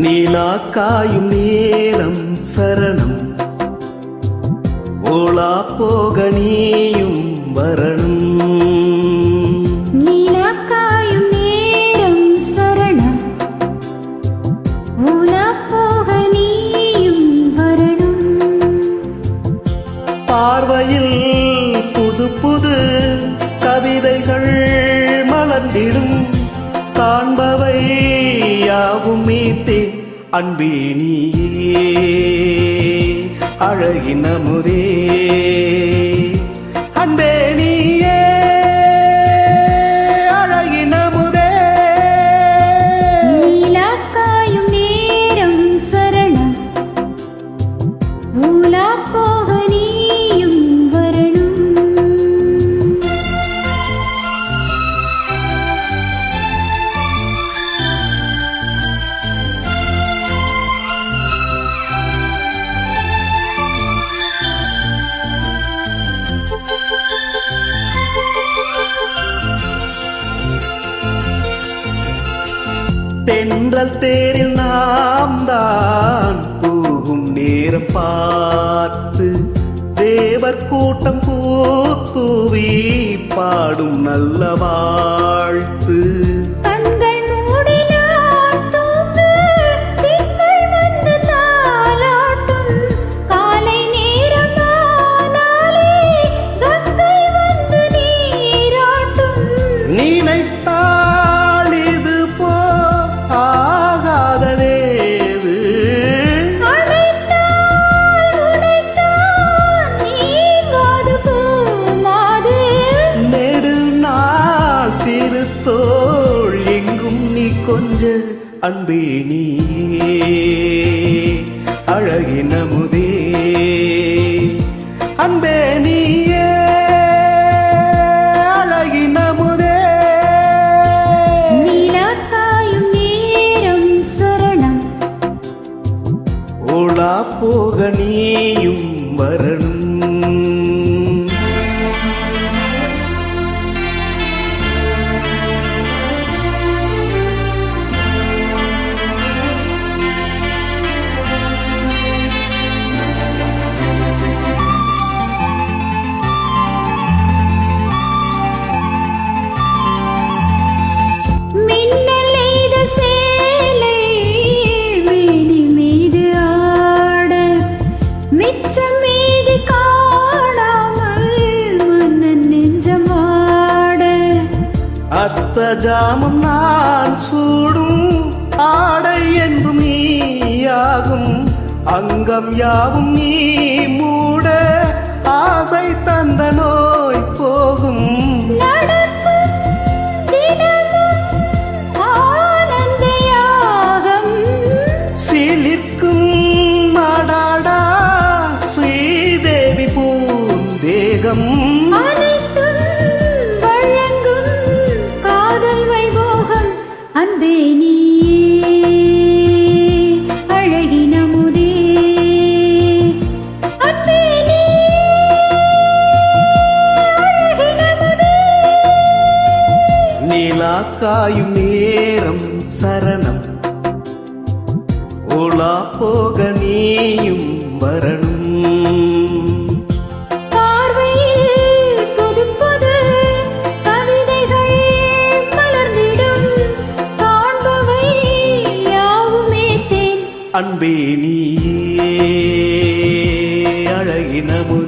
நீலா காயும் நேரம் சரணம், ஓலா போக நீயும் வரணும். நீலா காயும் நேரம் சரணம், ஓலா போக நீயும் வரணும். பார்வையில் புது புது கவிதைகள் மலர்ந்திடும், காண்பவை யாவும் மீத்தே அன்பே நீயே அழகின் அமுதே. அன்பே நீயே அழகின் அமுதே. நீலா காயும் நேரம் சரணம், ஓலா போக நீயும் வரணும். தென்றல் தேரில் நாம் தான் போகும் நேரம் பார்த்து, தேவர் கூட்டம் கூத்துவி பாடும் நல்ல வாழ்த்து. கண்கள் மூடினான் தூங்கு, திங்கள் வந்து தாலாட்டும். காலை நேரம் ஆனாலே கங்கை வந்து நீராட்டும். நினைத்தால் இது போ ஆகாததேது, அழைத்தால் உடைத்தான் நீங்காது பூமாது. நெடுநாள் திருத்தோள் எங்கும் நீ கொஞ்ச அன்பே நீயே அழகின் அமுதே. அன்பே நீயே அழகின் அமுதே. நீலா காயும் நேரம் சரணம், ஓலா போக நீயும் வரணும். மின்னல் எய்த சேலை மேனி மீது ஆட, மிச்சம் மீதி காணாமல் மன்னன் நெஞ்சமாட. அத்த ஜாமம் நான் சூடும் ஆடை என்றும் நீயாகும், அங்கம் யாவும் நீ மூட ஆசை தந்த நோய் போகும். நடக்கும் தினமும் ஆனந்த யாகம், சிலிர்க்கும் மடாடா ஸ்ரீதேவி பூந்தேகம். அனைத்தும் வழங்கும் காதல் வைபோகம். அன்பே நீயே அழகின் அமுதே. அன்பே நீயே அழகின் அமுதே. நீலா காயும் நேரம் சரணம், ஓலா போக நீயும் வரணும். பார்வையில் புது புது கவிதைகள் மலர்ந்திடும், காண்பவை யாவுமே தேன். அன்பே நீயே அழகின் அமுதே.